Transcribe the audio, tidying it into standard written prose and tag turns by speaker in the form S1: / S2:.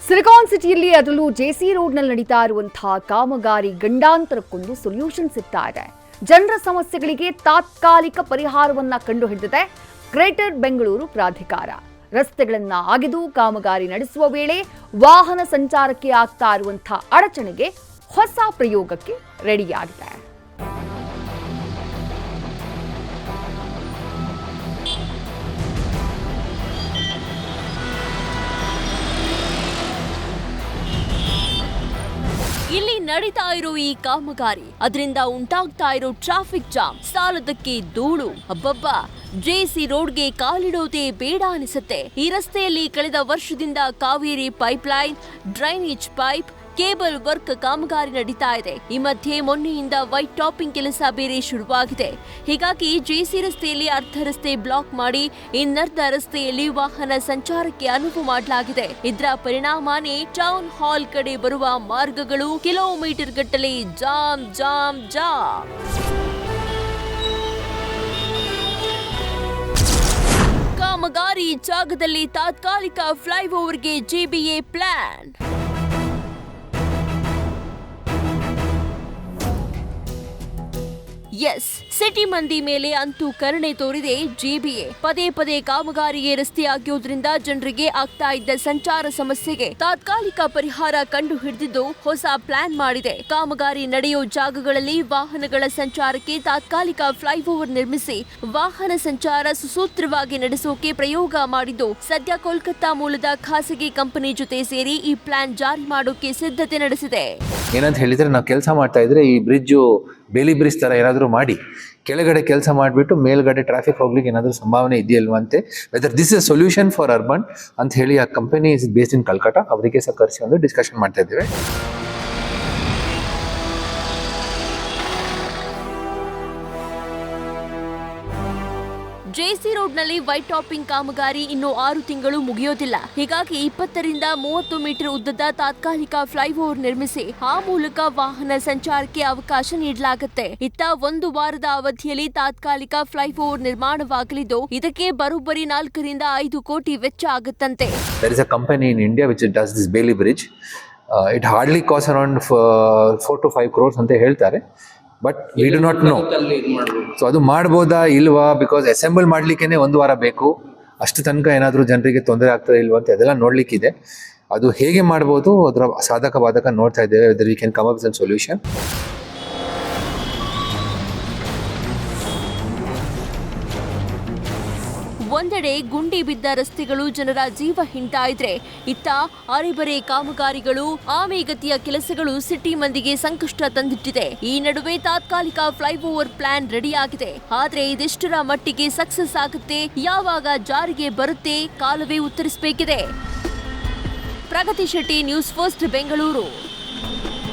S1: Silicon ಸಿಟಿಯಲ್ಲಿ ಅದರಲ್ಲೂ JC ರೋಡ್ನಲ್ಲಿ ನಡೀತಾ ಇರುವಂತಹ ಕಾಮಗಾರಿ ಗಂಡಾಂತರಕ್ಕೊಂದು ಸೊಲ್ಯೂಷನ್ ಸಿಗ್ತಾ ಇದೆ. ಜನರ ಸಮಸ್ಯೆಗಳಿಗೆ ತಾತ್ಕಾಲಿಕ ಪರಿಹಾರವನ್ನ ಕಂಡುಹಿಡಿದಿದೆ ಗ್ರೇಟರ್ ಬೆಂಗಳೂರು ಪ್ರಾಧಿಕಾರ. ರಸ್ತೆಗಳನ್ನ ಅಗೆದು ಕಾಮಗಾರಿ ನಡೆಸುವ ವೇಳೆ ವಾಹನ ಸಂಚಾರಕ್ಕೆ ಆಗ್ತಾ ಇರುವಂತಹ ಅಡಚಣೆಗೆ ಹೊಸ ಪ್ರಯೋಗಕ್ಕೆ ರೆಡಿಯಾಗಿದೆ.
S2: ಇಲ್ಲಿ ನಡೀತಾ ಇರೋ ಈ ಕಾಮಗಾರಿ ಅದರಿಂದ ಉಂಟಾಗ್ತಾ ಇರೋ ಟ್ರಾಫಿಕ್ ಜಾಮ್, ಸಾಲದಕ್ಕೆ ಧೂಳು, ಅಬ್ಬಬ್ಬಾ ಜೆಸಿ ರೋಡ್ಗೆ ಕಾಲಿಡೋದೇ ಬೇಡ ಅನಿಸುತ್ತೆ. ಈ ರಸ್ತೆಯಲ್ಲಿ ಕಳೆದ ವರ್ಷದಿಂದ Kaveri pipeline, drainage pipe, cable work ಕಾಮಗಾರಿ ನಡೀತಾ ಇದೆ. ಈ ಮಧ್ಯೆ ಮೊನ್ನೆಯಿಂದ ವೈಟ್ ಟಾಪಿಂಗ್ ಕೆಲಸ ಬೇರೆ ಶುರುವಾಗಿದೆ. ಹೀಗಾಗಿ ಜೆಸಿ ರಸ್ತೆಯಲ್ಲಿ ಅರ್ಧ ರಸ್ತೆ ಬ್ಲಾಕ್ ಮಾಡಿ ಇನ್ನರ್ಧ ರಸ್ತೆಯಲ್ಲಿ ವಾಹನ ಸಂಚಾರಕ್ಕೆ ಅನುವು ಮಾಡಲಾಗಿದೆ. ಇದರ ಪರಿಣಾಮನೇ ಟೌನ್ ಹಾಲ್ ಕಡೆ ಬರುವ ಮಾರ್ಗಗಳು ಕಿಲೋಮೀಟರ್ ಗಟ್ಟಲೆ ಜಾಮ್ ಜಾಮ್ ಜಾಮ್. ಕಾಮಗಾರಿ ಜಾಗದಲ್ಲಿ ತಾತ್ಕಾಲಿಕ ಫ್ಲೈಓವರ್ಗೆ ಜಿಬಿಎ ಪ್ಲಾನ್. ಎಸ್, ಸಿಟಿ ಮಂದಿ ಮೇಲೆ ಅಂತೂ ಕರುಣೆ ತೋರಿದೆ ಜಿಬಿಎ. ಪದೇ ಪದೇ ಕಾಮಗಾರಿಗೆ ರಸ್ತೆ ಆಗಿರೋದ್ರಿಂದ ಜನರಿಗೆ ಆಗ್ತಾ ಇದ್ದ ಸಂಚಾರ ಸಮಸ್ಯೆಗೆ ತಾತ್ಕಾಲಿಕ ಪರಿಹಾರ ಕಂಡು ಹಿಡಿದಿದ್ದು ಹೊಸ ಪ್ಲಾನ್ ಮಾಡಿದೆ. ಕಾಮಗಾರಿ ನಡೆಯೋ ಜಾಗಗಳಲ್ಲಿ ವಾಹನಗಳ ಸಂಚಾರಕ್ಕೆ ತಾತ್ಕಾಲಿಕ ಫ್ಲೈಓವರ್ ನಿರ್ಮಿಸಿ ವಾಹನ ಸಂಚಾರ ಸುಸೂತ್ರವಾಗಿ ನಡೆಸೋಕೆ ಪ್ರಯೋಗ ಮಾಡಿದ್ದು ಸದ್ಯ ಕೋಲ್ಕತ್ತಾ ಮೂಲದ ಖಾಸಗಿ ಕಂಪನಿ ಜೊತೆ ಸೇರಿ ಈ ಪ್ಲಾನ್ ಜಾರಿ ಮಾಡೋಕೆ ಸಿದ್ಧತೆ ನಡೆಸಿದೆ.
S3: ಏನಂತ ಹೇಳಿದ್ರೆ, ನಾವು ಕೆಲಸ ಮಾಡ್ತಾ ಇದ್ರೆ ಈ ಬ್ರಿಡ್ಜು ಬೇಲಿ ಬ್ರಿಡ್ಜ್ ತರ ಏನಾದರೂ ಮಾಡಿ ಕೆಳಗಡೆ ಕೆಲಸ ಮಾಡಿಬಿಟ್ಟು ಮೇಲ್ಗಡೆ ಟ್ರಾಫಿಕ್ ಹೋಗ್ಲಿಕ್ಕೆ ಏನಾದರೂ ಸಂಭಾವನೆ ಇದೆಯಲ್ವಂತೆ. Whether this is solution for urban ಅಂತ ಹೇಳಿ ಆ company is based in Calcutta, ಅವರಿಗೆ ಸಹ ಕರೆಸಿ ಒಂದು ಡಿಸ್ಕಷನ್ ಮಾಡ್ತಾ ಇದ್ದೇವೆ.
S2: ಜೆಸಿ ರೋಡ್ನಲ್ಲಿ ವೈಟ್ ಟಾಪಿಂಗ್ ಕಾಮಗಾರಿ ಇನ್ನು 6 ತಿಂಗಳು ಮುಗಿಯೋದಿಲ್ಲ. ಹೀಗಾಗಿ 20 ರಿಂದ 30 ಮೀಟರ್ ಉದ್ದದ ತಾತ್ಕಾಲಿಕ ಫ್ಲೈಓವರ್ ನಿರ್ಮಿಸಿ ಆ ಮೂಲಕ ವಾಹನ ಸಂಚಾರಕ್ಕೆ ಅವಕಾಶ ನೀಡಲಾಗುತ್ತೆ. ಇತ್ತ 1 ವಾರದ ಅವಧಿಯಲ್ಲಿ ತಾತ್ಕಾಲಿಕ ಫ್ಲೈಓವರ್ ನಿರ್ಮಾಣವಾಗಲಿದ್ದು ಇದಕ್ಕೆ ಬರೋಬ್ಬರಿ 4 ರಿಂದ 5 ಕೋಟಿ ವೆಚ್ಚ ಆಗುತ್ತಂತೆ.
S3: There is a company in India which does this Bailey Bridge. It hardly costs around 4 to 5 crores ಅಂತ ಹೇಳ್ತಾರೆ. But we do not know. So ಅದು ಮಾಡ್ಬೋದಾ ಇಲ್ವಾ, ಬಿಕಾಸ್ ಅಸೆಂಬಲ್ ಮಾಡ್ಲಿಕ್ಕೇನೆ 1 ವಾರ ಬೇಕು. ಅಷ್ಟು ತನಕ ಏನಾದರೂ ಜನರಿಗೆ ತೊಂದರೆ ಆಗ್ತದೆ ಇಲ್ವಾ ಅಂತ ಅದೆಲ್ಲ ನೋಡ್ಲಿಕ್ಕಿದೆ. ಅದು ಹೇಗೆ ಮಾಡ್ಬೋದು, ಅದರ ಸಾಧಕ ಬಾಧಕ ನೋಡ್ತಾ ಇದ್ದೇವೆ. Whether we can come up with a solution.
S2: ಒಂದೆಡೆ ಗುಂಡಿ ಬಿದ್ದ ರಸ್ತೆಗಳು ಜನರ ಜೀವ ಹಿಂಡ್ತಾ ಇದ್ರೆ, ಇತ್ತ ಅರೆಬರೆ ಕಾಮಗಾರಿಗಳು, ಆಮೆಗತಿಯ ಕೆಲಸಗಳು ಸಿಟಿ ಮಂದಿಗೆ ಸಂಕಷ್ಟ ತಂದಿಟ್ಟಿದೆ. ಈ ನಡುವೆ ತಾತ್ಕಾಲಿಕ ಫ್ಲೈಓವರ್ ಪ್ಲಾನ್ ರೆಡಿಯಾಗಿದೆ. ಆದ್ರೆ ಇದೆಷ್ಟರ ಮಟ್ಟಿಗೆ ಸಕ್ಸಸ್ ಆಗುತ್ತೆ, ಯಾವಾಗ ಜಾರಿಗೆ ಬರುತ್ತೆ, ಕಾಲವೇ ಉತ್ತರಿಸಬೇಕಿದೆ. ಪ್ರಗತಿ ಶೆಟ್ಟಿ, ನ್ಯೂಸ್ ಫಸ್ಟ್, ಬೆಂಗಳೂರು.